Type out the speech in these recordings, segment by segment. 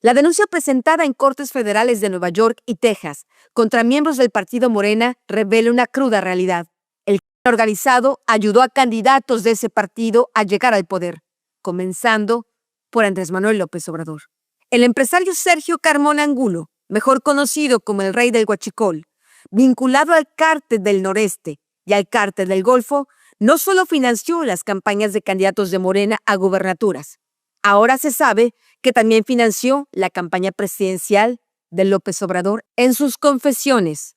La denuncia presentada en cortes federales de Nueva York y Texas contra miembros del partido Morena revela una cruda realidad. El crimen organizado ayudó a candidatos de ese partido a llegar al poder, comenzando por Andrés Manuel López Obrador. El empresario Sergio Carmona Angulo, mejor conocido como el Rey del Huachicol, vinculado al Cártel del Noreste y al Cártel del Golfo, no solo financió las campañas de candidatos de Morena a gubernaturas. Ahora se sabe que también financió la campaña presidencial de López Obrador. En sus confesiones,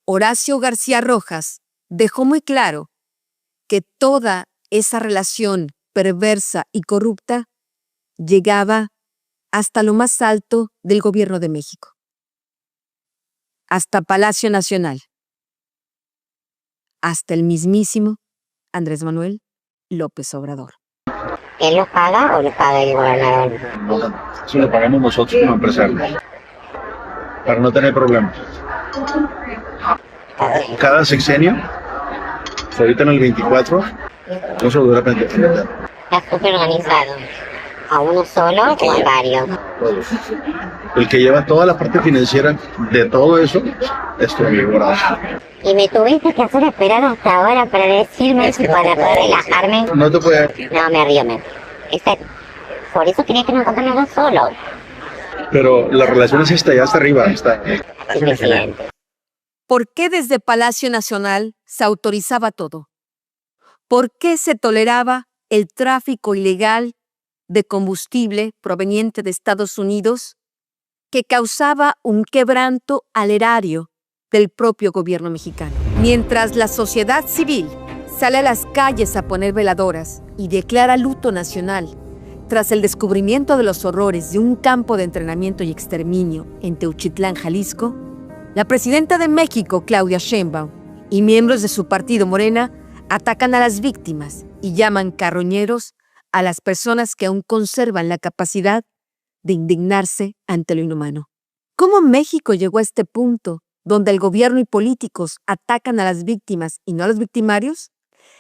Horacio García Rojas dejó muy claro que toda esa relación perversa y corrupta llegaba hasta lo más alto del gobierno de México, hasta Palacio Nacional, hasta el mismísimo Andrés Manuel López Obrador. ¿Él lo paga o lo paga el gobernador? Eso lo pagamos nosotros como empresarios, para no tener problemas. Cada sexenio, ahorita en el 24, no se lo dura pendiente. Está súper organizado. ¿A uno solo o a varios? El que lleva toda la parte financiera de todo eso es conmigo, Horacio. Y me tuviste que hacer esperar hasta ahora para decirme eso, para poder relajarme. No te puede... No, me río. Por eso quería que nos contáramos dos solos. Pero la relación es esta, ya hasta arriba. Está. Presidente. ¿Por qué desde Palacio Nacional se autorizaba todo? ¿Por qué se toleraba el tráfico ilegal de combustible proveniente de Estados Unidos que causaba un quebranto al erario del propio gobierno mexicano? Mientras la sociedad civil sale a las calles a poner veladoras y declara luto nacional tras el descubrimiento de los horrores de un campo de entrenamiento y exterminio en Teuchitlán, Jalisco, la presidenta de México, Claudia Sheinbaum, y miembros de su partido Morena atacan a las víctimas y llaman carroñeros a las personas que aún conservan la capacidad de indignarse ante lo inhumano. ¿Cómo México llegó a este punto donde el gobierno y políticos atacan a las víctimas y no a los victimarios?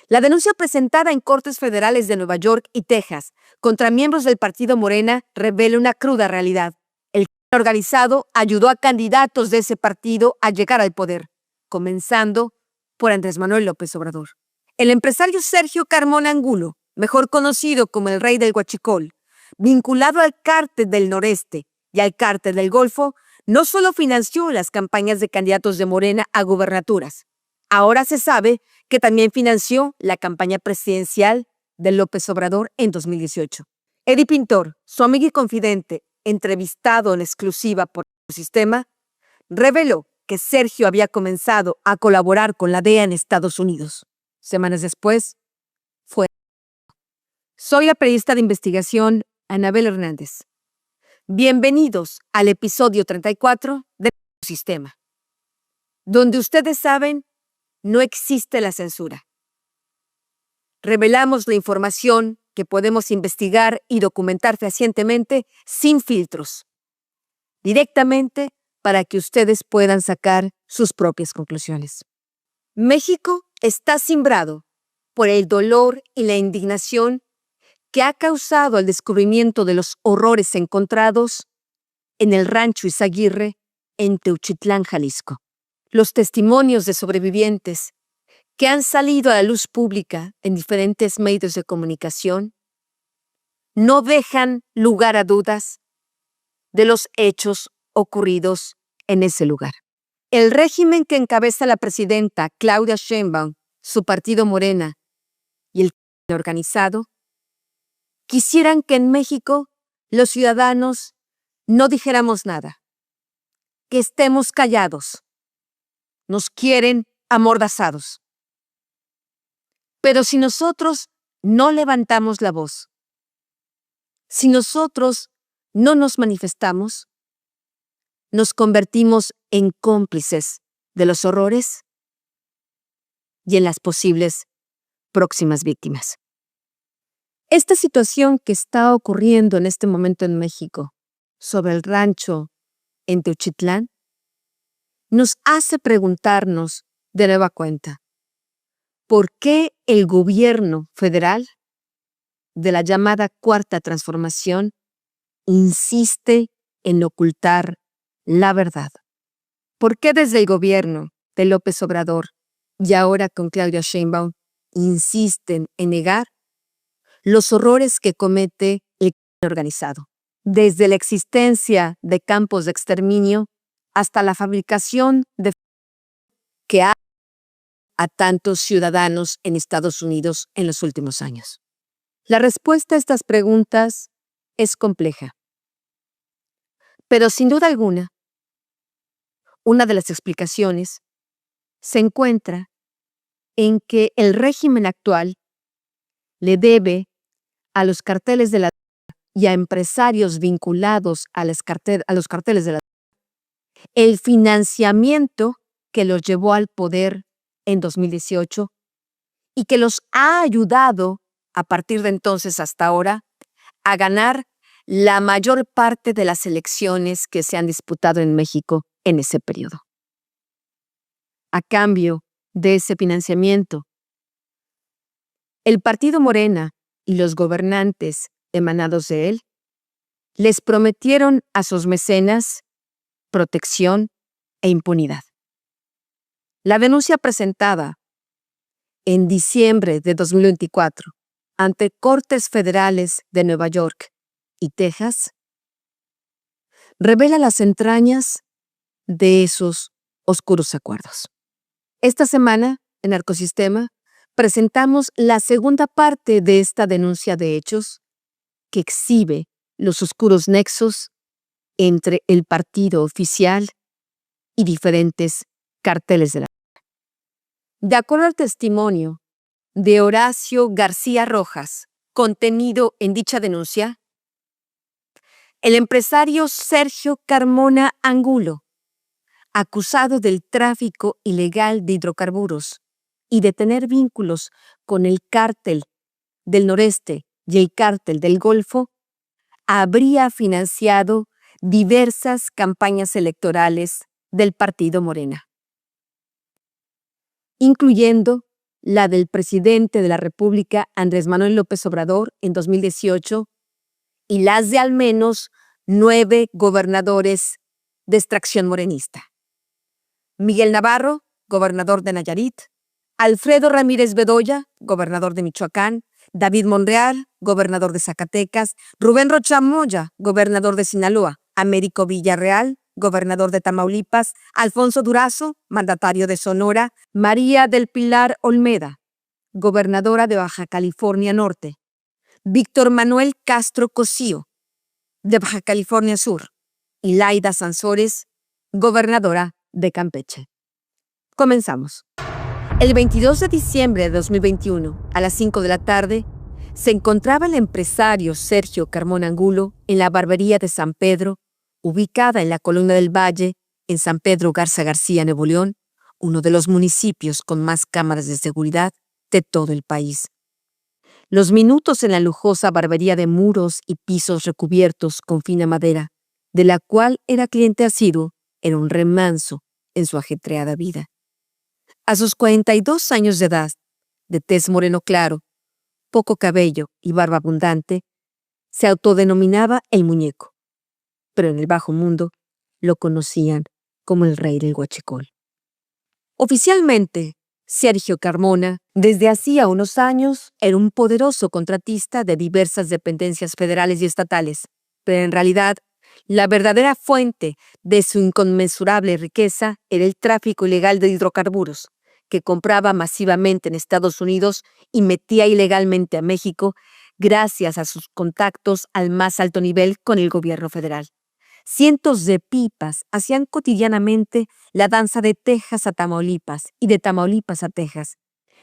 La denuncia presentada en cortes federales de Nueva York y Texas contra miembros del partido Morena revela una cruda realidad. El crimen organizado ayudó a candidatos de ese partido a llegar al poder, comenzando por Andrés Manuel López Obrador. El empresario Sergio Carmona Angulo, mejor conocido como el Rey del Huachicol, vinculado al Cártel del Noreste y al Cártel del Golfo, no solo financió las campañas de candidatos de Morena a gubernaturas. Ahora se sabe que también financió la campaña presidencial de López Obrador en 2018. Eddie Pintor, su amigo y confidente, entrevistado en exclusiva por el sistema, reveló que Sergio había comenzado a colaborar con la DEA en Estados Unidos. Semanas después, fue. Soy la periodista de investigación Anabel Hernández. Bienvenidos al episodio 34 de Sistema, donde ustedes saben, no existe la censura. Revelamos la información que podemos investigar y documentar fehacientemente sin filtros, directamente para que ustedes puedan sacar sus propias conclusiones. México está cimbrado por el dolor y la indignación que ha causado el descubrimiento de los horrores encontrados en el rancho Izaguirre en Teuchitlán, Jalisco. Los testimonios de sobrevivientes que han salido a la luz pública en diferentes medios de comunicación no dejan lugar a dudas de los hechos ocurridos en ese lugar. El régimen que encabeza la presidenta Claudia Sheinbaum, su partido Morena y el crimen organizado quisieran que en México los ciudadanos no dijéramos nada, que estemos callados. Nos quieren amordazados. Pero si nosotros no levantamos la voz, si nosotros no nos manifestamos, nos convertimos en cómplices de los horrores y en las posibles próximas víctimas. Esta situación que está ocurriendo en este momento en México sobre el rancho en Teuchitlán nos hace preguntarnos de nueva cuenta, ¿por qué el gobierno federal de la llamada Cuarta Transformación insiste en ocultar la verdad. ¿Por qué desde el gobierno de López Obrador y ahora con Claudia Sheinbaum insisten en negar los horrores que comete el crimen organizado? Desde la existencia de campos de exterminio hasta la fabricación de que ha a tantos ciudadanos en Estados Unidos en los últimos años. La respuesta a estas preguntas es compleja, pero sin duda alguna, una de las explicaciones se encuentra en que el régimen actual le debe a los carteles de la droga y a empresarios vinculados a los carteles de la droga el financiamiento que los llevó al poder en 2018 y que los ha ayudado a partir de entonces hasta ahora a ganar la mayor parte de las elecciones que se han disputado en México en ese periodo. A cambio de ese financiamiento, el partido Morena y los gobernantes emanados de él les prometieron a sus mecenas protección e impunidad. La denuncia presentada en diciembre de 2024 ante Cortes Federales de Nueva York y Texas revela las entrañas de esos oscuros acuerdos. Esta semana, en Narcosistema, presentamos la segunda parte de esta denuncia de hechos que exhibe los oscuros nexos entre el partido oficial y diferentes carteles de la droga. De acuerdo al testimonio de Horacio García Rojas, contenido en dicha denuncia, el empresario Sergio Carmona Angulo, acusado del tráfico ilegal de hidrocarburos y de tener vínculos con el cártel del Noreste y el cártel del Golfo, habría financiado diversas campañas electorales del partido Morena, incluyendo la del presidente de la República, Andrés Manuel López Obrador, en 2018, y las de al menos 9 gobernadores de extracción morenista. Miguel Navarro, gobernador de Nayarit; Alfredo Ramírez Bedoya, gobernador de Michoacán; David Monreal, gobernador de Zacatecas; Rubén Rocha Moya, gobernador de Sinaloa; Américo Villarreal, gobernador de Tamaulipas; Alfonso Durazo, mandatario de Sonora; María del Pilar Olmeda, gobernadora de Baja California Norte; Víctor Manuel Castro Cosío, de Baja California Sur; y Laida Sansores, gobernadora de Campeche. Comenzamos. El 22 de diciembre de 2021, a las 5 de la tarde, se encontraba el empresario Sergio Carmona Angulo en la barbería de San Pedro, ubicada en la Colina del Valle, en San Pedro Garza García, Nuevo León, uno de los municipios con más cámaras de seguridad de todo el país. Los minutos en la lujosa barbería de muros y pisos recubiertos con fina madera, de la cual era cliente asiduo, era un remanso en su ajetreada vida. A sus 42 años de edad, de tez moreno claro, poco cabello y barba abundante, se autodenominaba el Muñeco, pero en el bajo mundo lo conocían como el Rey del Huachicol. Oficialmente, Sergio Carmona, desde hacía unos años, era un poderoso contratista de diversas dependencias federales y estatales, pero en realidad, la verdadera fuente de su inconmensurable riqueza era el tráfico ilegal de hidrocarburos, que compraba masivamente en Estados Unidos y metía ilegalmente a México gracias a sus contactos al más alto nivel con el gobierno federal. Cientos de pipas hacían cotidianamente la danza de Texas a Tamaulipas y de Tamaulipas a Texas.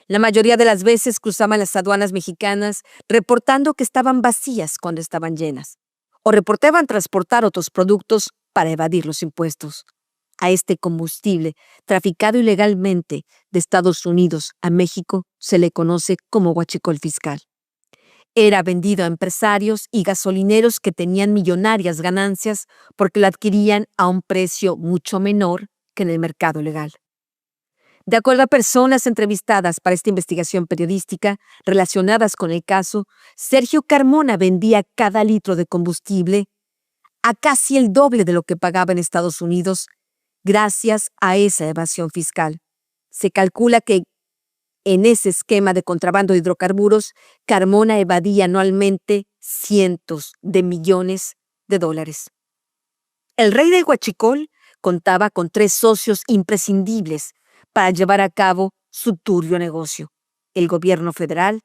La mayoría de las veces cruzaban las aduanas mexicanas reportando que estaban vacías cuando estaban llenas, o reportaban transportar otros productos para evadir los impuestos. A este combustible, traficado ilegalmente de Estados Unidos a México, se le conoce como huachicol fiscal. Era vendido a empresarios y gasolineros que tenían millonarias ganancias porque lo adquirían a un precio mucho menor que en el mercado legal. De acuerdo a personas entrevistadas para esta investigación periodística relacionadas con el caso, Sergio Carmona vendía cada litro de combustible a casi el doble de lo que pagaba en Estados Unidos gracias a esa evasión fiscal. Se calcula que en ese esquema de contrabando de hidrocarburos, Carmona evadía anualmente cientos de millones de dólares. El rey del Huachicol contaba con 3 socios imprescindibles para llevar a cabo su turbio negocio: el gobierno federal,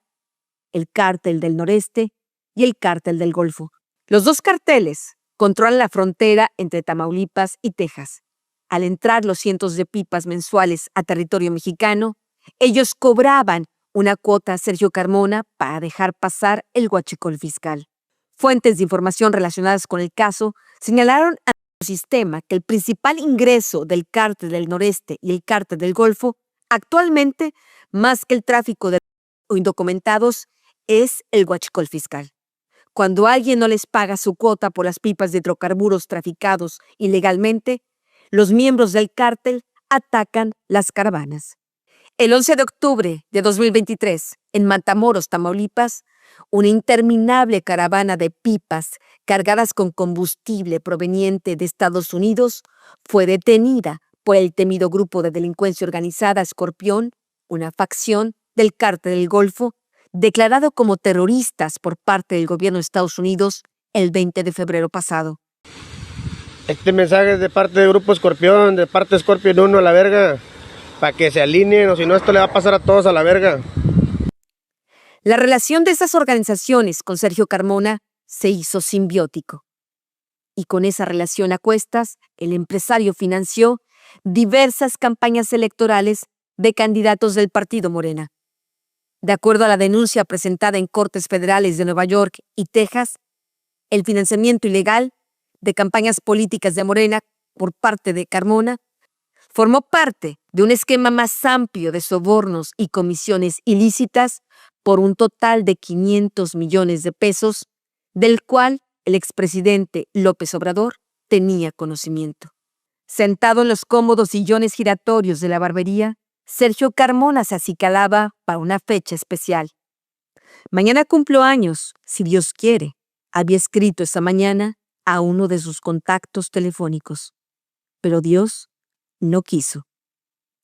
el cártel del noreste y el cártel del Golfo. Los 2 carteles controlan la frontera entre Tamaulipas y Texas. Al entrar los cientos de pipas mensuales a territorio mexicano, ellos cobraban una cuota a Sergio Carmona para dejar pasar el huachicol fiscal. Fuentes de información relacionadas con el caso señalaron al sistema que el principal ingreso del cártel del noreste y el cártel del Golfo, actualmente, más que el tráfico de indocumentados, es el huachicol fiscal. Cuando alguien no les paga su cuota por las pipas de hidrocarburos traficados ilegalmente, los miembros del cártel atacan las caravanas. El 11 de octubre de 2023, en Matamoros, Tamaulipas, una interminable caravana de pipas cargadas con combustible proveniente de Estados Unidos fue detenida por el temido grupo de delincuencia organizada Escorpión, una facción del Cártel del Golfo, declarado como terroristas por parte del gobierno de Estados Unidos el 20 de febrero pasado. Este mensaje es de parte del Grupo Escorpión, de parte de Escorpión 1 a la verga, para que se alineen, o si no esto le va a pasar a todos a la verga. La relación de esas organizaciones con Sergio Carmona se hizo simbiótico. Y con esa relación a cuestas, el empresario financió diversas campañas electorales de candidatos del partido Morena. De acuerdo a la denuncia presentada en cortes federales de Nueva York y Texas, el financiamiento ilegal de campañas políticas de Morena por parte de Carmona formó parte de un esquema más amplio de sobornos y comisiones ilícitas por un total de 500 millones de pesos, del cual el expresidente López Obrador tenía conocimiento. Sentado en los cómodos sillones giratorios de la barbería, Sergio Carmona se acicalaba para una fecha especial. Mañana cumplo años, si Dios quiere, había escrito esa mañana a uno de sus contactos telefónicos. Pero Dios no quiso.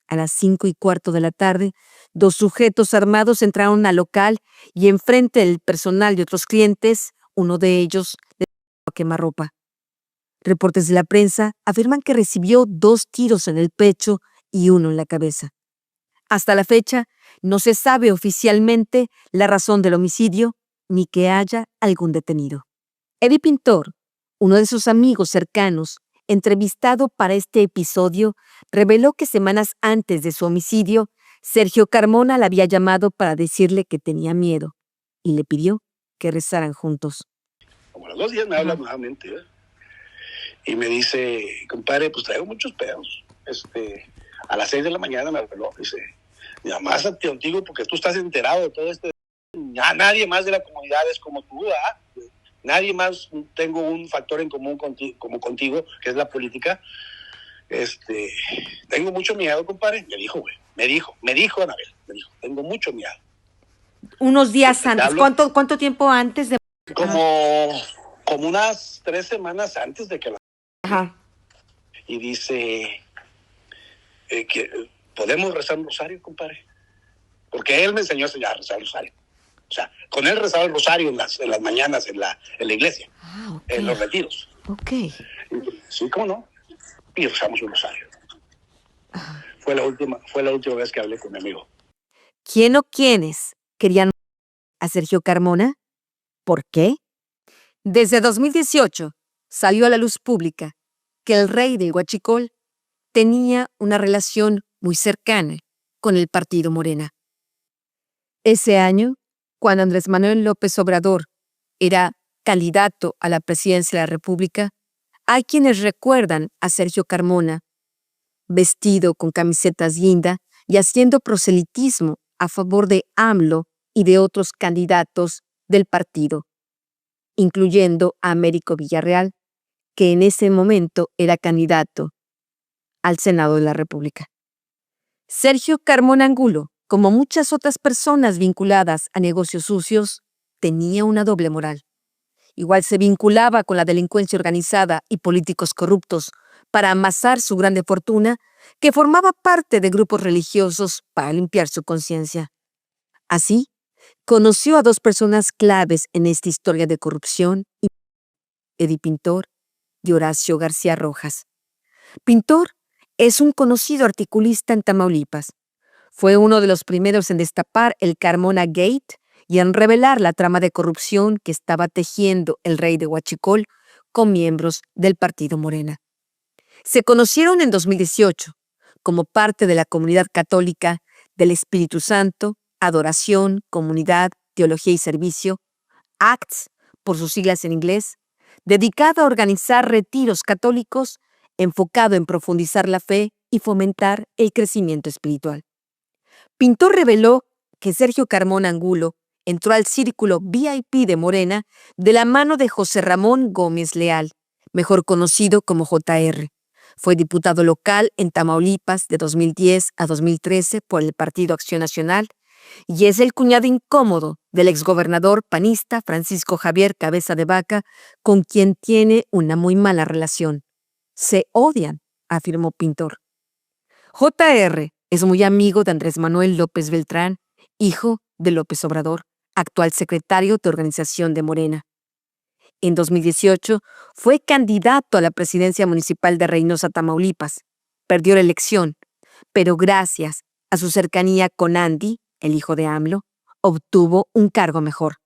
A las 5:15 de la tarde, 2 sujetos armados entraron al local y enfrente del personal y otros clientes, uno de ellos le dio a quemarropa. Reportes de la prensa afirman que recibió 2 tiros en el pecho y 1 en la cabeza. Hasta la fecha, no se sabe oficialmente la razón del homicidio ni que haya algún detenido. Eddie Pintor, uno de sus amigos cercanos, entrevistado para este episodio, reveló que semanas antes de su homicidio, Sergio Carmona la había llamado para decirle que tenía miedo y le pidió que rezaran juntos. Como a los 2 días me habla nuevamente, ¿eh? Y me dice, compadre, pues traigo muchos pedos. A las 6 de la mañana me habló, dice, mi mamá está contigo porque tú estás enterado de todo esto. Nadie más de la comunidad es como tú, ¿verdad? Nadie más tengo un factor en común como contigo, que es la política. Tengo mucho miedo, compadre. Me dijo, Anabel, tengo mucho miedo. Unos días antes, ¿cuánto tiempo antes de...? Como unas 3 semanas antes de que la... Ajá. Y dice, que podemos rezar un rosario, compadre. Porque él me enseñó a rezar el rosario. O sea, con él rezaba el rosario en las mañanas en la iglesia, Okay. en los retiros. Ok. Sí, ¿cómo no? Y rezamos un rosario. Fue la última vez que hablé con mi amigo. ¿Quién o quiénes querían a Sergio Carmona? ¿Por qué? Desde 2018 salió a la luz pública que el rey del Huachicol tenía una relación muy cercana con el partido Morena. Ese año, cuando Andrés Manuel López Obrador era candidato a la presidencia de la República, hay quienes recuerdan a Sergio Carmona vestido con camisetas guinda y haciendo proselitismo a favor de AMLO y de otros candidatos del partido, incluyendo a Américo Villarreal, que en ese momento era candidato al Senado de la República. Sergio Carmona Angulo, como muchas otras personas vinculadas a negocios sucios, tenía una doble moral Igual se vinculaba con la delincuencia organizada y políticos corruptos para amasar su grande fortuna, que formaba parte de grupos religiosos para limpiar su conciencia. Así, conoció a dos personas claves en esta historia de corrupción: Eddie Pintor y Horacio García Rojas. Pintor es un conocido articulista en Tamaulipas. Fue uno de los primeros en destapar el Carmona Gate y en revelar la trama de corrupción que estaba tejiendo el rey de Huachicol con miembros del partido Morena. Se conocieron en 2018 como parte de la comunidad católica del Espíritu Santo, Adoración, Comunidad, Teología y Servicio, ACTS, por sus siglas en inglés, dedicado a organizar retiros católicos enfocado en profundizar la fe y fomentar el crecimiento espiritual. Pintor reveló que Sergio Carmona Angulo entró al círculo VIP de Morena de la mano de José Ramón Gómez Leal, mejor conocido como JR. Fue diputado local en Tamaulipas de 2010 a 2013 por el Partido Acción Nacional y es el cuñado incómodo del exgobernador panista Francisco Javier Cabeza de Vaca, con quien tiene una muy mala relación. Se odian, afirmó Pintor. JR es muy amigo de Andrés Manuel López Beltrán, hijo de López Obrador, actual secretario de organización de Morena. En 2018 fue candidato a la presidencia municipal de Reynosa, Tamaulipas. Perdió la elección, pero gracias a su cercanía con Andy, el hijo de AMLO, obtuvo un cargo mejor.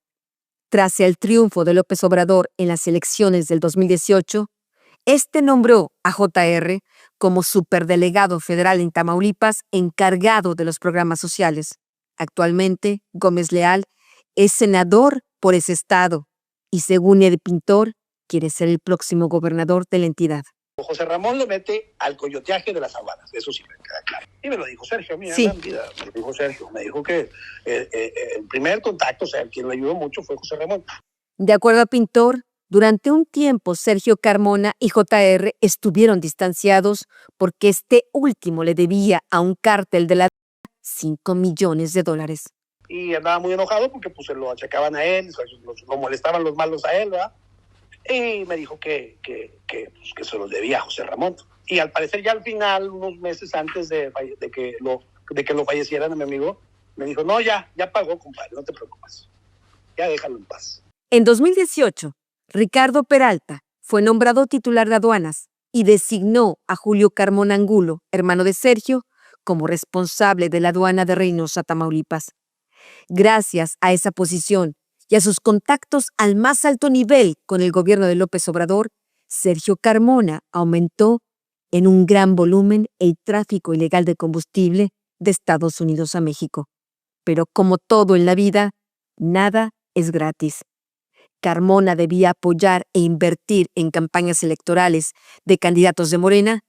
Tras el triunfo de López Obrador en las elecciones del 2018, este nombró a JR como superdelegado federal en Tamaulipas encargado de los programas sociales. Actualmente, Gómez Leal es senador por ese estado y, según Eddie Pintor, quiere ser el próximo gobernador de la entidad. José Ramón le mete al coyoteaje de las aguadas, eso sí me queda claro. Y me lo dijo Sergio, mira, Sí. me lo dijo Sergio, me dijo que el primer contacto, o sea, quien le ayudó mucho fue José Ramón. De acuerdo a Pintor, durante un tiempo Sergio Carmona y JR estuvieron distanciados porque este último le debía a un cártel de la $5 millones. Y andaba muy enojado porque pues se lo achacaban a él, lo molestaban los malos a él, ¿verdad? Y me dijo que se los debía a José Ramón. Y al parecer ya al final, unos meses antes de que lo fallecieran a mi amigo, me dijo, no, ya pagó, compadre, no te preocupes. Ya déjalo en paz. En 2018, Ricardo Peralta fue nombrado titular de aduanas y designó a Julio Carmona Angulo, hermano de Sergio, como responsable de la aduana de Reynosa, Tamaulipas. Gracias a esa posición y a sus contactos al más alto nivel con el gobierno de López Obrador, Sergio Carmona aumentó en un gran volumen el tráfico ilegal de combustible de Estados Unidos a México. Pero como todo en la vida, nada es gratis. Carmona debía apoyar e invertir en campañas electorales de candidatos de Morena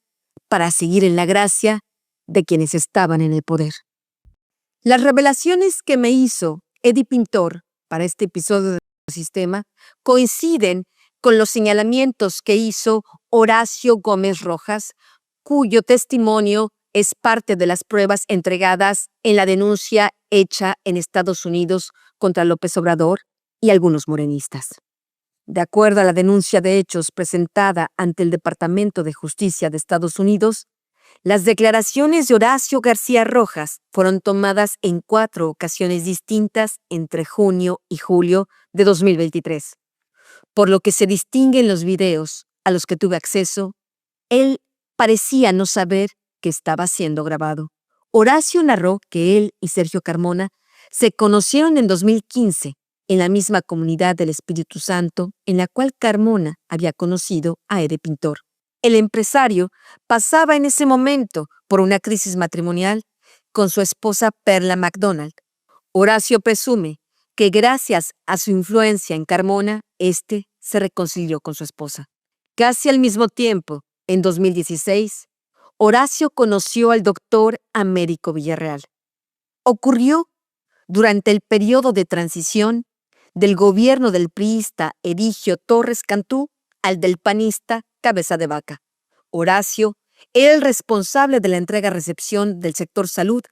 para seguir en la gracia de quienes estaban en el poder. Las revelaciones que me hizo Eddie Pintor para este episodio de Sistema coinciden con los señalamientos que hizo Horacio Gómez Rojas, cuyo testimonio es parte de las pruebas entregadas en la denuncia hecha en Estados Unidos contra López Obrador y algunos morenistas. De acuerdo a la denuncia de hechos presentada ante el Departamento de Justicia de Estados Unidos, las declaraciones de Horacio García Rojas fueron tomadas en 4 ocasiones distintas entre junio y julio de 2023. Por lo que se distingue en los videos a los que tuve acceso, él parecía no saber que estaba siendo grabado. Horacio narró que él y Sergio Carmona se conocieron en 2015 en la misma comunidad del Espíritu Santo en la cual Carmona había conocido a Eddie Pintor. El empresario pasaba en ese momento por una crisis matrimonial con su esposa Perla McDonald. Horacio presume que gracias a su influencia en Carmona, se reconcilió con su esposa. Casi al mismo tiempo, en 2016, Horacio conoció al doctor Américo Villarreal. Ocurrió durante el periodo de transición del gobierno del priista Erigio Torres Cantú al del panista Cabeza de Vaca. Horacio era el responsable de la entrega-recepción del sector salud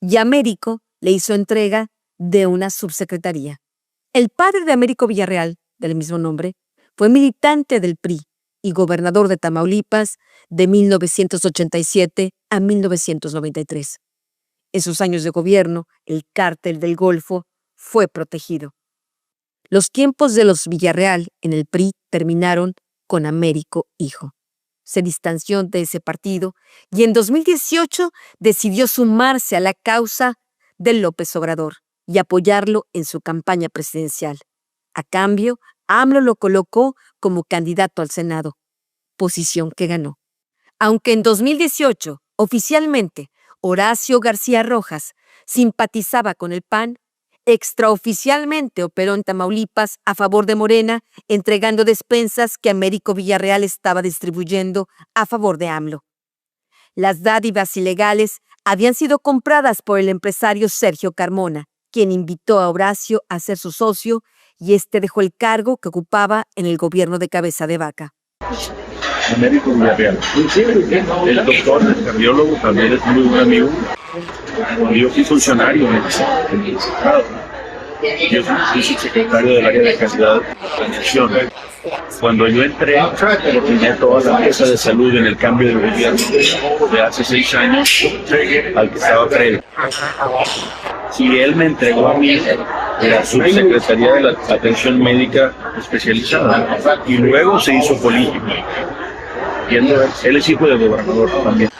y Américo le hizo entrega de una subsecretaría. El padre de Américo Villarreal del mismo nombre, fue militante del PRI y gobernador de Tamaulipas de 1987 a 1993. En sus años de gobierno, el Cártel del Golfo fue protegido. Los tiempos de los Villarreal en el PRI terminaron con Américo Hijo. Se distanció de ese partido y en 2018 decidió sumarse a la causa de López Obrador y apoyarlo en su campaña presidencial. A cambio, AMLO lo colocó como candidato al Senado, posición que ganó. Aunque en 2018, oficialmente, Horacio García Rojas simpatizaba con el PAN, extraoficialmente operó en Tamaulipas a favor de Morena, entregando despensas que Américo Villarreal estaba distribuyendo a favor de AMLO. Las dádivas ilegales habían sido compradas por el empresario Sergio Carmona, quien invitó a Horacio a ser su socio y este dejó el cargo que ocupaba en el gobierno de Cabeza de Vaca. Américo Villarreal. El doctor, el cardiólogo, también es muy buen amigo. Yo fui funcionario en el Estado. Yo fui subsecretario del área de calidad de planeación. Cuando yo entré, tenía toda la mesa de salud en el cambio de gobierno de hace 6 años al que estaba previo. Y él me entregó a mí la subsecretaría de la atención médica especializada y luego se hizo político. Y él es hijo del gobernador también.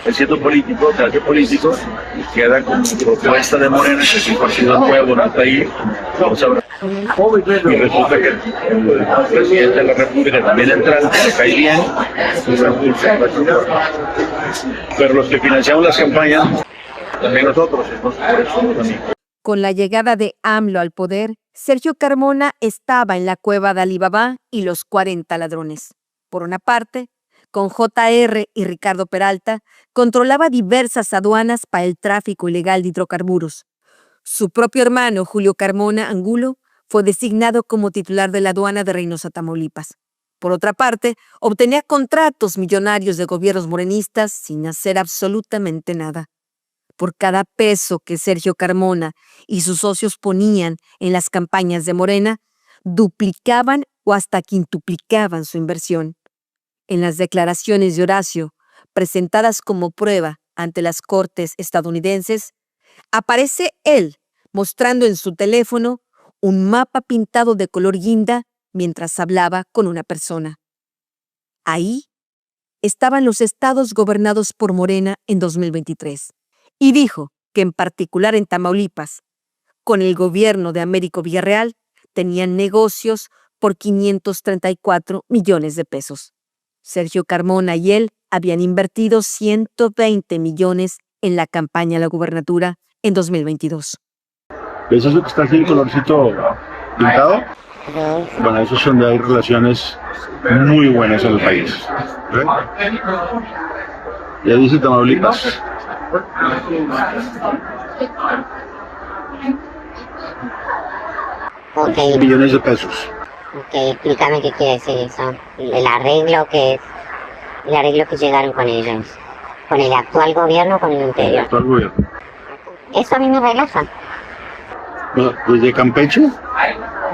Él siendo político, se hace político y queda con su propuesta de Morena, que es un partido nuevo, no está ahí. Y resulta que el presidente de la República también entrante, le cae bien, pero los que financiamos las campañas, también nosotros, entonces, Con la llegada de AMLO al poder, Sergio Carmona estaba en la cueva de Alibaba y los 40 ladrones. Por una parte, con JR y Ricardo Peralta, controlaba diversas aduanas para el tráfico ilegal de hidrocarburos. Su propio hermano, Julio Carmona Angulo, fue designado como titular de la aduana de Reynosa, Tamaulipas. Por otra parte, obtenía contratos millonarios de gobiernos morenistas sin hacer absolutamente nada. Por cada peso que Sergio Carmona y sus socios ponían en las campañas de Morena, duplicaban o hasta quintuplicaban su inversión. En las declaraciones de Horacio, presentadas como prueba ante las cortes estadounidenses, aparece él mostrando en su teléfono un mapa pintado de color guinda mientras hablaba con una persona. Ahí estaban los estados gobernados por Morena en 2023. Y dijo que en particular en Tamaulipas, con el gobierno de Américo Villarreal, tenían negocios por 534 millones de pesos. Sergio Carmona y él habían invertido 120 millones en la campaña a la gubernatura en 2022. ¿Ves eso que está aquí en colorcito pintado? Bueno, eso es donde hay relaciones muy buenas en el país. ¿Ve? Ya dice Tamaulipas. Ok, Millones de pesos. ok, explícame qué quiere decir eso. El arreglo que llegaron con ellos. Con el actual gobierno, con el anterior. Actual gobierno. Eso a mí me relaja. Bueno, desde Campeche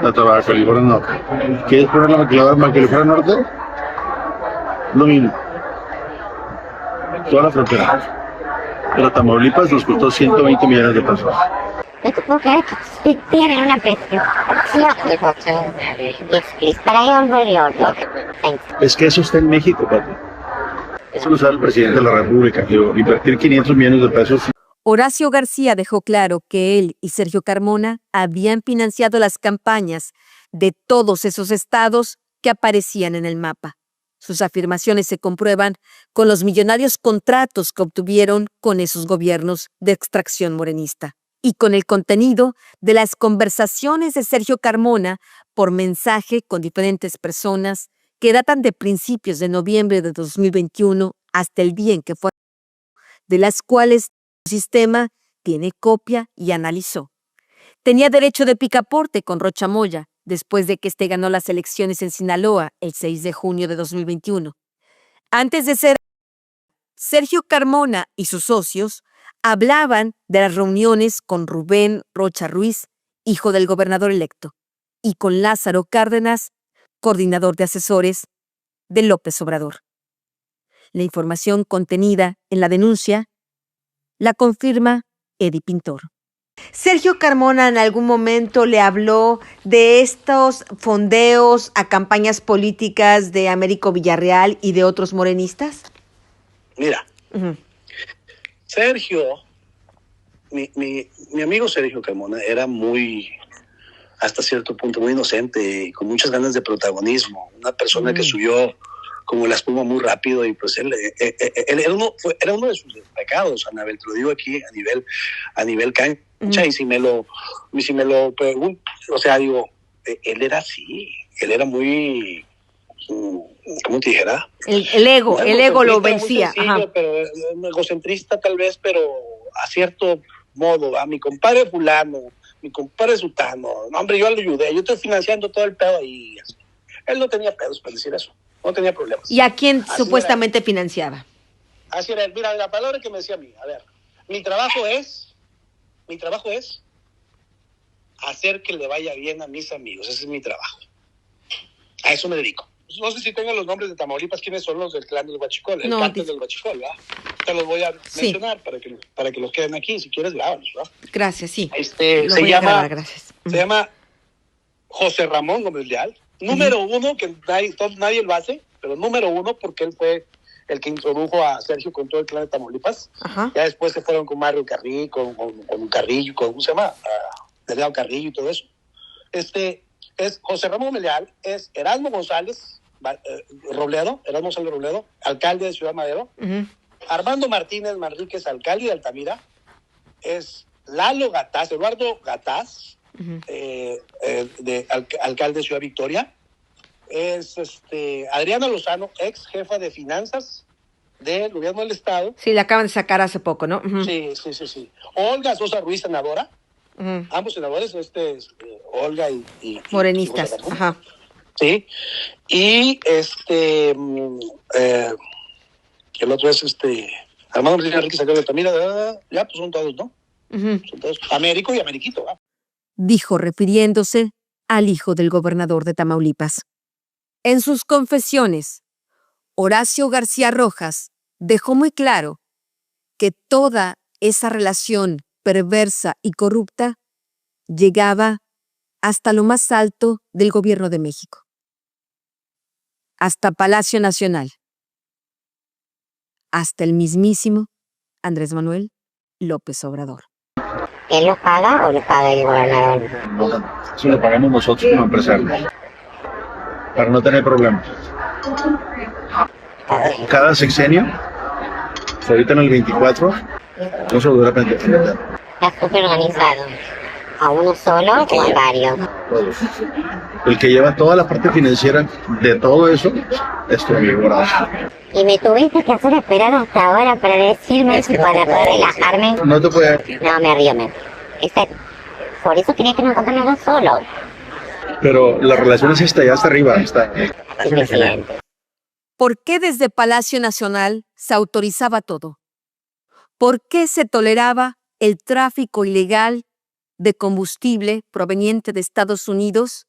hasta Baja California Norte. ¿Quieres poner la maquiladora en Baja California Norte? Lo mismo. Toda la frontera. Pero Tamaulipas nos costó 120 millones de pesos. No te puedo creer que sí tienen una presión. Yes, but I already ordered. Thanks. Es que eso está en México, papi. Eso lo sabe el presidente de la República. Digo, invertir 500 millones de pesos. Horacio García dejó claro que él y Sergio Carmona habían financiado las campañas de todos esos estados que aparecían en el mapa. Sus afirmaciones se comprueban con los millonarios contratos que obtuvieron con esos gobiernos de extracción morenista y con el contenido de las conversaciones de Sergio Carmona por mensaje con diferentes personas que datan de principios de noviembre de 2021 hasta el día en que fue, de las cuales el sistema tiene copia y analizó. Tenía derecho de picaporte con Rocha Moya, después de que ganó las elecciones en Sinaloa el 6 de junio de 2021. Antes de ser Sergio Carmona y sus socios hablaban de las reuniones con Rubén Rocha Ruiz, hijo del gobernador electo. y con Lázaro Cárdenas, coordinador de asesores de López Obrador. La información contenida en la denuncia la confirma Eddie Pintor. Sergio Carmona en algún momento le habló de estos fondeos a campañas políticas de Américo Villarreal y de otros morenistas. Mira, Sergio, mi amigo Sergio Carmona era muy, hasta cierto punto, muy inocente y con muchas ganas de protagonismo. Una persona que subió como la espuma muy rápido y pues él era uno de sus pecados, Anabel, te lo digo aquí a nivel cancha. Y si me lo pregunto, o sea, digo, él era así, él era muy, ¿cómo te dijera? El ego lo vencía. Sencillo, pero egocentrista tal vez, pero a cierto modo, ¿va? Mi compadre fulano, mi compadre sutano, no, hombre, yo le ayudé, yo estoy financiando todo el pedo ahí. Él no tenía pedos para decir eso, no tenía problemas. ¿Y a quién supuestamente financiaba? Así era él. Mira, la palabra que me decía a mí, a ver, mi trabajo es hacer que le vaya bien a mis amigos. Ese es mi trabajo. A eso me dedico. No sé si tengan los nombres de Tamaulipas, quiénes son los del clan del Huachicol, el cártel del Huachicol, ¿verdad? Te los voy a mencionar para que los queden aquí. Si quieres, grábalos, ¿verdad? Gracias, sí. Se llama José Ramón Gómez Leal. Número uno, que nadie lo hace, pero número uno porque él fue el que introdujo a Sergio con todo el clan de Tamaulipas. Ya después se fueron con Mario Carrillo, con Carrillo, ¿cómo se llama? Delgado Carrillo y todo eso. Es José Ramón Leal, es Erasmo González Robledo, alcalde de Ciudad Madero. Armando Martínez Manríquez, alcalde de Altamira. Es Lalo Gataz, Eduardo Gataz, alcalde de Ciudad Victoria. Es Adriana Lozano, ex jefa de finanzas del gobierno del estado. Sí, la acaban de sacar hace poco, ¿no? Sí. Olga Sosa Ruiz, senadora. Ambos senadores, Olga y morenistas. Sí. Y el otro es Armando Martínez Enríquez, alcalde de Altamira. Ya, pues son todos, ¿no? Son todos. Américo y Ameriquito, ¿verdad? Dijo refiriéndose al hijo del gobernador de Tamaulipas. En sus confesiones, Horacio García Rojas dejó muy claro que toda esa relación perversa y corrupta llegaba hasta lo más alto del gobierno de México, hasta Palacio Nacional, hasta el mismísimo Andrés Manuel López Obrador. ¿Él lo paga o lo paga el gobernador? Eso lo pagamos nosotros como empresarios, para no tener problemas. Cada sexenio, ahorita en el 24, no se lo dura para implementar. Está súper organizado. ¿A uno solo o a varios? El que lleva toda la parte financiera de todo eso es tu amigo Horacio. Y me tuviste que hacer esperar hasta ahora para decirme eso, para poder relajarme. No te puedo. No, me río. Por eso quería que nos contara solo. Pero la relación es esta, ya hasta arriba. Está. ¿Por qué desde Palacio Nacional se autorizaba todo? ¿Por qué se toleraba el tráfico ilegal de combustible proveniente de Estados Unidos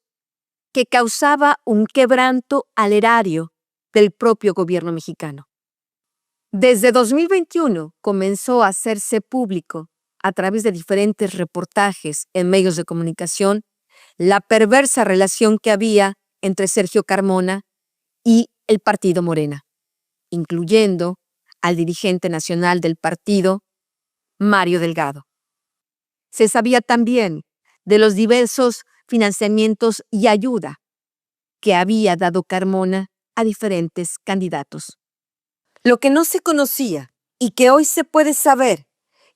que causaba un quebranto al erario del propio gobierno mexicano? Desde 2021 comenzó a hacerse público, a través de diferentes reportajes en medios de comunicación, la perversa relación que había entre Sergio Carmona y el partido Morena, incluyendo al dirigente nacional del partido, Mario Delgado. Se sabía también de los diversos financiamientos y ayuda que había dado Carmona a diferentes candidatos. Lo que no se conocía y que hoy se puede saber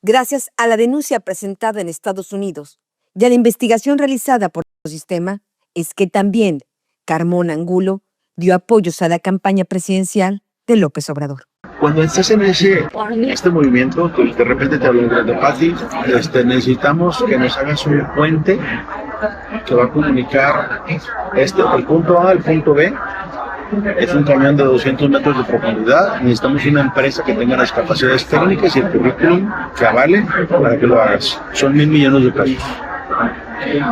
gracias a la denuncia presentada en Estados Unidos y a la investigación realizada por el sistema es que también Carmona Angulo dio apoyos a la campaña presidencial de López Obrador. Cuando estás en este movimiento, de repente te hablan de Pati, necesitamos que nos hagas un puente que va a comunicar el punto A al punto B. Es un cañón de 200 metros de profundidad. Necesitamos una empresa que tenga las capacidades técnicas y el currículum que avale para que lo hagas. Son $1,000 millones.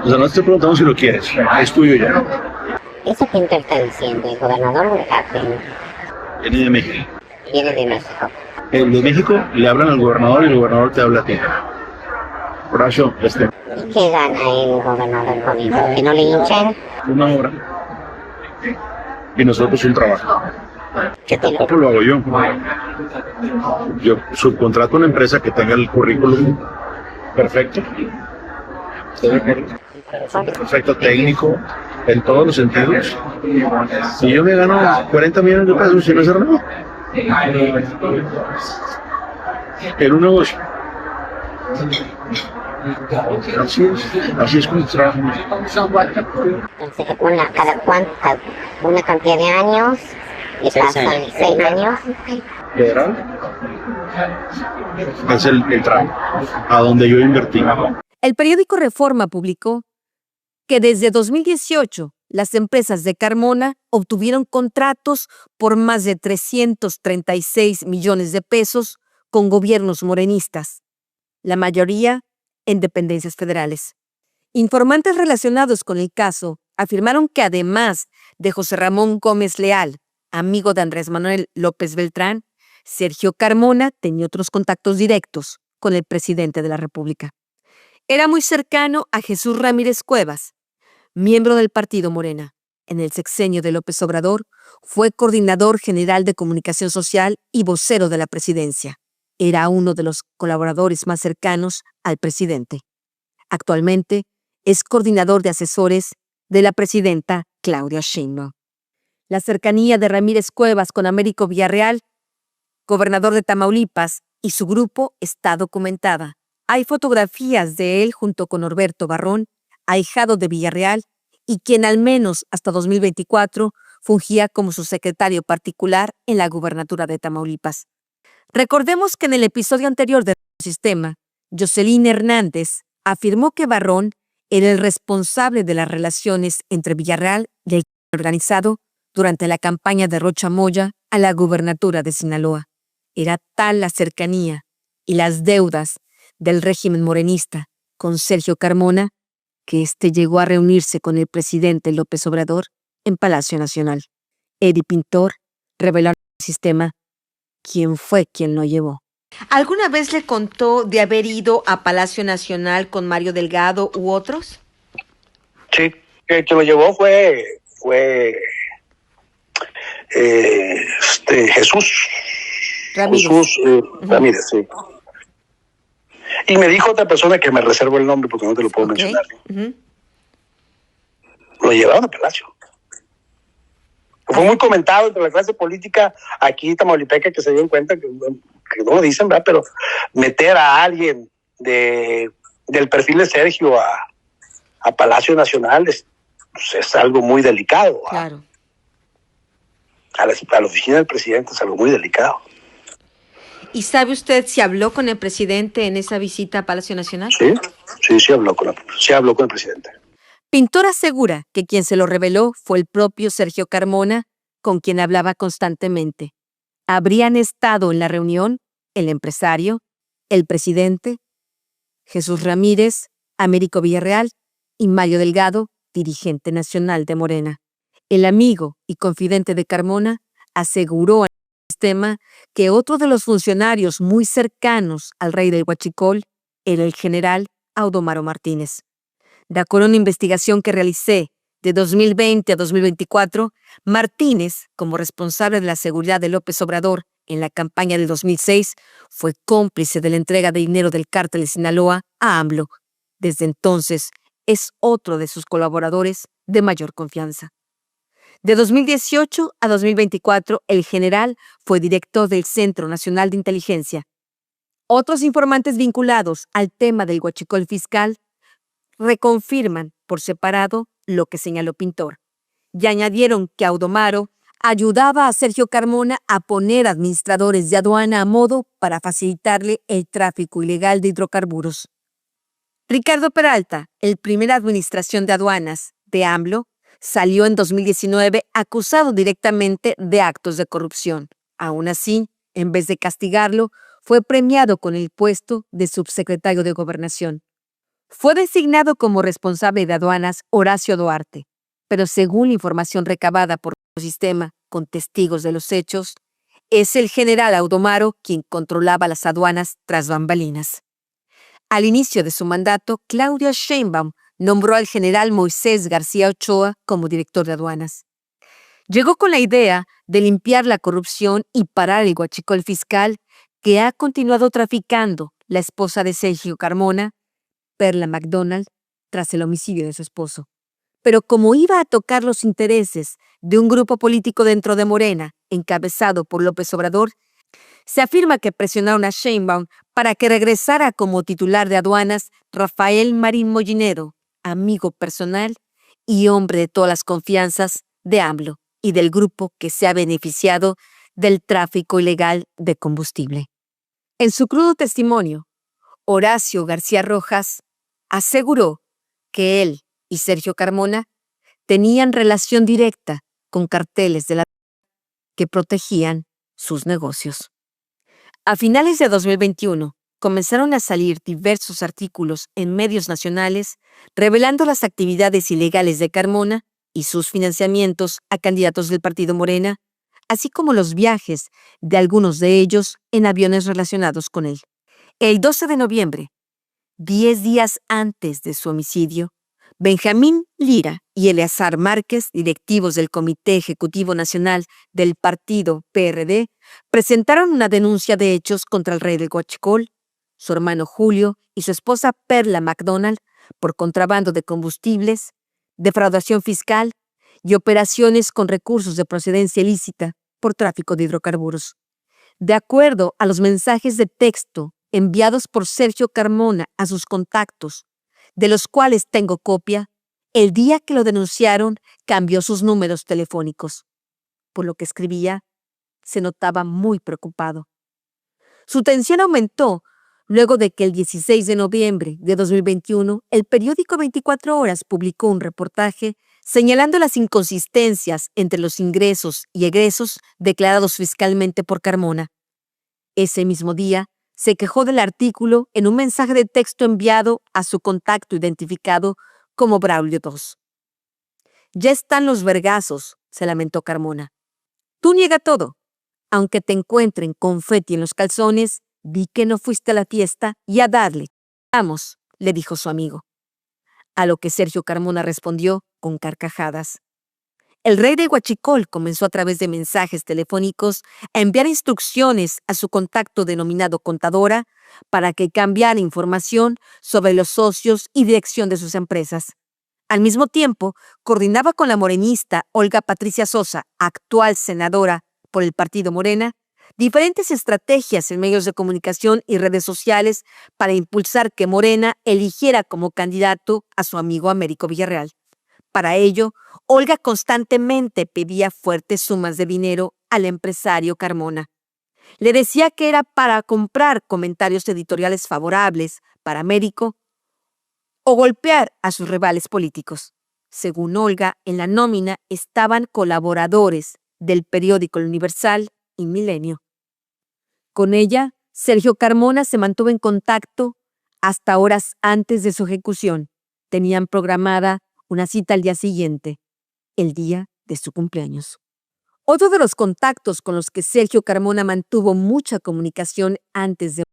O sea, no te estoy preguntando si lo quieres, es tuyo ya. ¿Eso quién te está diciendo? ¿El gobernador o el alcalde? Viene de México. Viene de México. El de México le hablan al gobernador y el gobernador te habla a ti. Horacio, ¿Y qué gana el gobernador con eso? ¿Que no le hinchen? una hora. Y nosotros un trabajo. ¿Qué te lo... Tampoco lo hago yo. Yo subcontrato a una empresa que tenga el currículum perfecto. Perfecto técnico, en todos los sentidos. Y yo me gano 40 millones de pesos sin hacer nada. En un negocio. Así es como trabajamos. Entonces, una cantidad de años, y pasan 6 años. Federal es el tramo a donde yo invertí. El periódico Reforma publicó que desde 2018 las empresas de Carmona obtuvieron contratos por más de 336 millones de pesos con gobiernos morenistas, la mayoría en dependencias federales. Informantes relacionados con el caso afirmaron que además de José Ramón Gómez Leal, amigo de Andrés Manuel López Beltrán, Sergio Carmona tenía otros contactos directos con el presidente de la República. Era muy cercano a Jesús Ramírez Cuevas, miembro del partido Morena. En el sexenio de López Obrador, fue coordinador general de comunicación social y vocero de la presidencia. Era uno de los colaboradores más cercanos al presidente. Actualmente es coordinador de asesores de la presidenta Claudia Sheinbaum. La cercanía de Ramírez Cuevas con Américo Villarreal, gobernador de Tamaulipas, y su grupo está documentada. Hay fotografías de él junto con Norberto Barrón, ahijado de Villarreal, y quien al menos hasta 2024 fungía como su secretario particular en la gubernatura de Tamaulipas. Recordemos que en el episodio anterior del sistema, Jocelyn Hernández afirmó que Barrón era el responsable de las relaciones entre Villarreal y el crimen organizado durante la campaña de Rocha Moya a la gubernatura de Sinaloa. Era tal la cercanía y las deudas del régimen morenista con Sergio Carmona que éste llegó a reunirse con el presidente López Obrador en Palacio Nacional. Eddie Pintor reveló al sistema quién fue quien lo llevó. ¿Alguna vez le contó de haber ido a Palacio Nacional con Mario Delgado u otros? Sí, que lo llevó fue Jesús Ramírez. Ramírez, sí. Y me dijo otra persona que me reservo el nombre porque no te lo puedo mencionar. Lo llevaron a Palacio. Fue muy comentado entre la clase política aquí tamaulipeca que se dieron cuenta que no lo dicen, ¿verdad? Pero meter a alguien del perfil de Sergio a Palacio Nacional es algo muy delicado. Claro. A la oficina del presidente es algo muy delicado. ¿Y sabe usted si habló con el presidente en esa visita a Palacio Nacional? Sí, habló con el presidente. Pintor asegura que quien se lo reveló fue el propio Sergio Carmona, con quien hablaba constantemente. Habrían estado en la reunión el empresario, el presidente, Jesús Ramírez, Américo Villarreal y Mario Delgado, dirigente nacional de Morena. El amigo y confidente de Carmona aseguró al sistema que otro de los funcionarios muy cercanos al rey del Huachicol era el general Audomaro Martínez. De acuerdo a una investigación que realicé de 2020 a 2024, Martínez, como responsable de la seguridad de López Obrador en la campaña del 2006, fue cómplice de la entrega de dinero del cártel de Sinaloa a AMLO. Desde entonces, es otro de sus colaboradores de mayor confianza. De 2018 a 2024, el general fue director del Centro Nacional de Inteligencia. Otros informantes vinculados al tema del huachicol fiscal reconfirman por separado lo que señaló Pintor y añadieron que Audomaro ayudaba a Sergio Carmona a poner administradores de aduana a modo para facilitarle el tráfico ilegal de hidrocarburos. Ricardo Peralta, el primera administración de aduanas de AMLO, salió en 2019 acusado directamente de actos de corrupción. Aún así, en vez de castigarlo, fue premiado con el puesto de subsecretario de Gobernación. Fue designado como responsable de aduanas Horacio Duarte, pero según la información recabada por el sistema con testigos de los hechos, es el general Audomaro quien controlaba las aduanas tras bambalinas. Al inicio de su mandato, Claudia Sheinbaum nombró al general Moisés García Ochoa como director de aduanas. Llegó con la idea de limpiar la corrupción y parar el huachicol fiscal que ha continuado traficando la esposa de Sergio Carmona, Perla McDonald, tras el homicidio de su esposo. Pero como iba a tocar los intereses de un grupo político dentro de Morena, encabezado por López Obrador, se afirma que presionaron a Sheinbaum para que regresara como titular de aduanas Rafael Marín Mollinero, amigo personal y hombre de todas las confianzas de AMLO y del grupo que se ha beneficiado del tráfico ilegal de combustible. En su crudo testimonio, Horacio García Rojas aseguró que él y Sergio Carmona tenían relación directa con carteles de la que protegían sus negocios. A finales de 2021, comenzaron a salir diversos artículos en medios nacionales revelando las actividades ilegales de Carmona y sus financiamientos a candidatos del partido Morena, así como los viajes de algunos de ellos en aviones relacionados con él. El 12 de noviembre, 10 días antes de su homicidio, Benjamín Lira y Eleazar Márquez, directivos del Comité Ejecutivo Nacional del partido PRD, presentaron una denuncia de hechos contra el rey del huachicol, su hermano Julio y su esposa Perla McDonald por contrabando de combustibles, defraudación fiscal y operaciones con recursos de procedencia ilícita por tráfico de hidrocarburos. De acuerdo a los mensajes de texto enviados por Sergio Carmona a sus contactos, de los cuales tengo copia, el día que lo denunciaron cambió sus números telefónicos. Por lo que escribía, se notaba muy preocupado. Su tensión aumentó luego de que el 16 de noviembre de 2021 el periódico 24 Horas publicó un reportaje señalando las inconsistencias entre los ingresos y egresos declarados fiscalmente por Carmona. Ese mismo día, se quejó del artículo en un mensaje de texto enviado a su contacto identificado como Braulio II. Ya están los vergazos, se lamentó Carmona. Tú niega todo. Aunque te encuentren confeti en los calzones, di que no fuiste a la fiesta y a darle. Vamos, le dijo su amigo. A lo que Sergio Carmona respondió con carcajadas. El rey de huachicol comenzó a través de mensajes telefónicos a enviar instrucciones a su contacto denominado Contadora para que cambiara información sobre los socios y dirección de sus empresas. Al mismo tiempo, coordinaba con la morenista Olga Patricia Sosa, actual senadora por el partido Morena, diferentes estrategias en medios de comunicación y redes sociales para impulsar que Morena eligiera como candidato a su amigo Américo Villarreal. Para ello, Olga constantemente pedía fuertes sumas de dinero al empresario Carmona. Le decía que era para comprar comentarios editoriales favorables para Américo o golpear a sus rivales políticos. Según Olga, en la nómina estaban colaboradores del periódico El Universal y Milenio. Con ella, Sergio Carmona se mantuvo en contacto hasta horas antes de su ejecución. Tenían programada una cita al día siguiente, el día de su cumpleaños. Otro de los contactos con los que Sergio Carmona mantuvo mucha comunicación antes de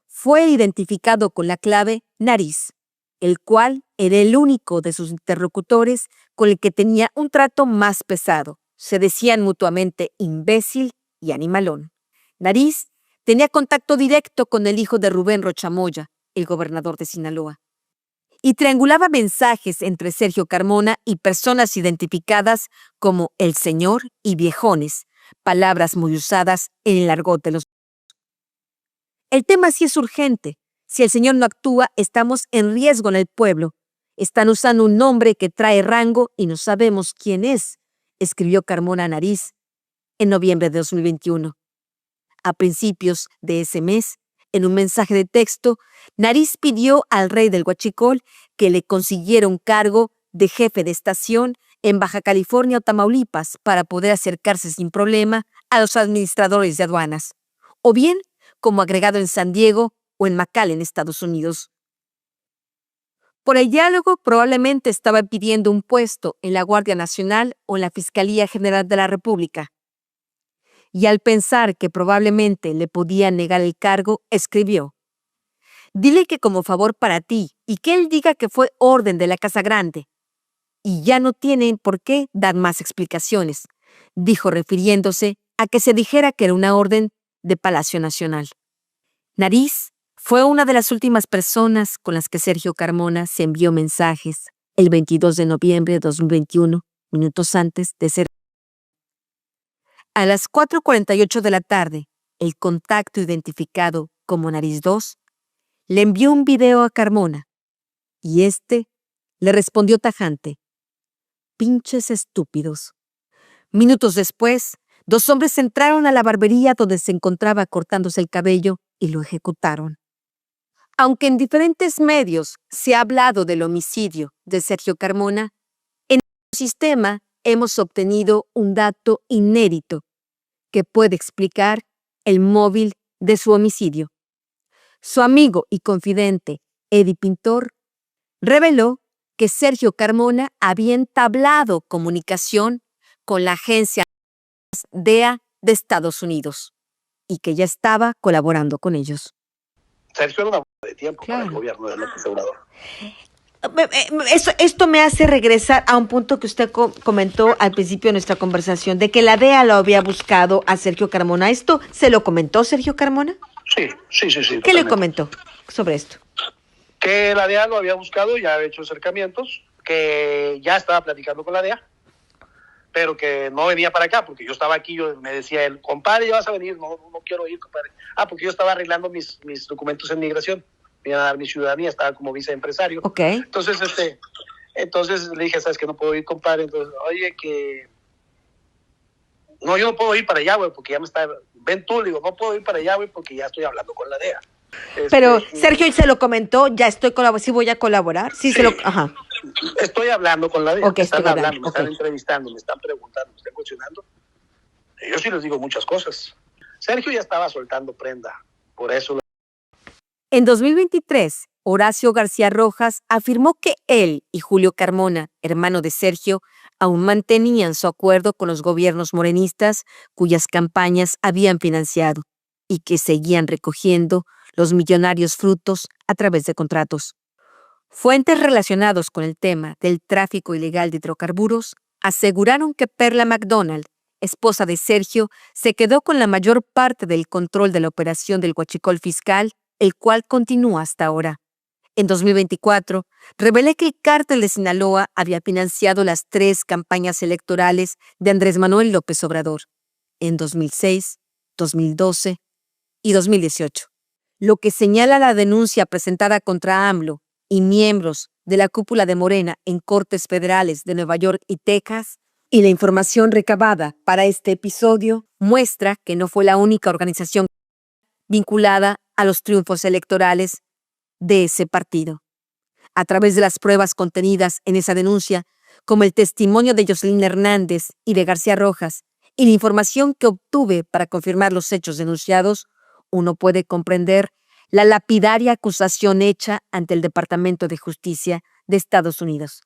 fue identificado con la clave Nariz, el cual era el único de sus interlocutores con el que tenía un trato más pesado. Se decían mutuamente imbécil y animalón. Nariz tenía contacto directo con el hijo de Rubén Rochamoya, el gobernador de Sinaloa, y triangulaba mensajes entre Sergio Carmona y personas identificadas como el señor y viejones, palabras muy usadas en el argot de los. El tema sí es urgente. Si el señor no actúa, estamos en riesgo en el pueblo. Están usando un nombre que trae rango y no sabemos quién es, escribió Carmona a Nariz en noviembre de 2021. A principios de ese mes, en un mensaje de texto, Nariz pidió al rey del huachicol que le consiguiera un cargo de jefe de estación en Baja California o Tamaulipas para poder acercarse sin problema a los administradores de aduanas, o bien como agregado en San Diego o en McAllen, Estados Unidos. Por el diálogo probablemente estaba pidiendo un puesto en la Guardia Nacional o en la Fiscalía General de la República. Y al pensar que probablemente le podían negar el cargo, escribió: dile que como favor para ti y que él diga que fue orden de la Casa Grande. Y ya no tienen por qué dar más explicaciones, dijo refiriéndose a que se dijera que era una orden de Palacio Nacional. Nariz fue una de las últimas personas con las que Sergio Carmona se envió mensajes el 22 de noviembre de 2021, minutos antes de ser. A las 4:48 de la tarde, el contacto identificado como Nariz 2 le envió un video a Carmona y este le respondió tajante: pinches estúpidos. Minutos después, 2 hombres entraron a la barbería donde se encontraba cortándose el cabello y lo ejecutaron. Aunque en diferentes medios se ha hablado del homicidio de Sergio Carmona, en el sistema hemos obtenido un dato inédito que puede explicar el móvil de su homicidio. Su amigo y confidente, Eddie Pintor, reveló que Sergio Carmona había entablado comunicación con la agencia DEA de Estados Unidos y que ya estaba colaborando con ellos. Sergio era una bomba de tiempo para el gobierno de López Obrador. Esto me hace regresar a un punto que usted comentó al principio de nuestra conversación, de que la DEA lo había buscado a Sergio Carmona. ¿Esto se lo comentó Sergio Carmona? Sí. ¿Qué Totalmente. le comentó sobre esto? Que la DEA lo había buscado, ya había hecho acercamientos, que ya estaba platicando con la DEA, pero que no venía para acá, porque yo estaba aquí, me decía él: compadre, ya vas a venir. No quiero ir, compadre. Porque yo estaba arreglando mis documentos en migración, me iban a dar mi ciudadanía, estaba como viceempresario. Ok. Entonces le dije: sabes que no puedo ir, compadre. Entonces, oye, que no, yo no puedo ir para allá, güey, porque ya me está. Ven tú, le digo, no puedo ir para allá, güey, porque ya estoy hablando con la DEA. Pero Sergio se lo comentó, ya estoy colaborando, sí voy a colaborar. Sí. Ajá. Estoy hablando con la DEA, Okay, me están hablando, me okay. están entrevistando, me están preguntando, me están cuestionando. Yo sí les digo muchas cosas. Sergio ya estaba soltando prenda, por eso. En 2023, Horacio García Rojas afirmó que él y Julio Carmona, hermano de Sergio, aún mantenían su acuerdo con los gobiernos morenistas cuyas campañas habían financiado y que seguían recogiendo los millonarios frutos a través de contratos. Fuentes relacionados con el tema del tráfico ilegal de hidrocarburos aseguraron que Perla McDonald, esposa de Sergio, se quedó con la mayor parte del control de la operación del huachicol fiscal, el cual continúa hasta ahora. En 2024, revelé que el cártel de Sinaloa había financiado las 3 campañas electorales de Andrés Manuel López Obrador, en 2006, 2012 y 2018. Lo que señala la denuncia presentada contra AMLO y miembros de la cúpula de Morena en cortes federales de Nueva York y Texas, y la información recabada para este episodio muestra que no fue la única organización vinculada a los triunfos electorales de ese partido. A través de las pruebas contenidas en esa denuncia, como el testimonio de Jocelyn Hernández y de García Rojas, y la información que obtuve para confirmar los hechos denunciados, uno puede comprender la lapidaria acusación hecha ante el Departamento de Justicia de Estados Unidos.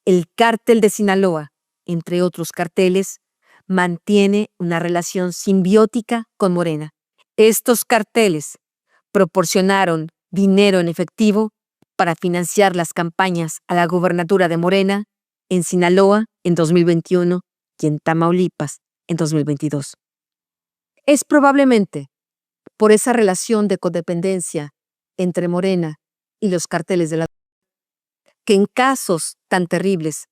El cártel de Sinaloa, entre otros carteles, mantiene una relación simbiótica con Morena. Estos carteles proporcionaron dinero en efectivo para financiar las campañas a la gubernatura de Morena en Sinaloa en 2021 y en Tamaulipas en 2022. Es probablemente por esa relación de codependencia entre Morena y los carteles de la que en casos tan terribles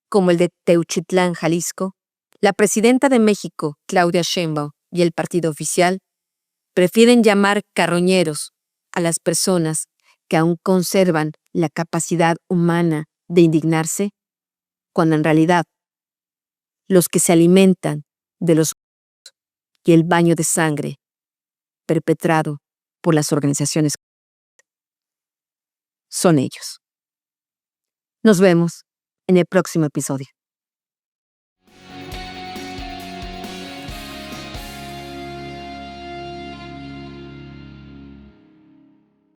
como el de Teuchitlán, Jalisco, la presidenta de México, Claudia Sheinbaum, y el partido oficial prefieren llamar carroñeros a las personas que aún conservan la capacidad humana de indignarse, cuando en realidad los que se alimentan de los y el baño de sangre perpetrado por las organizaciones son ellos. Nos vemos en el próximo episodio.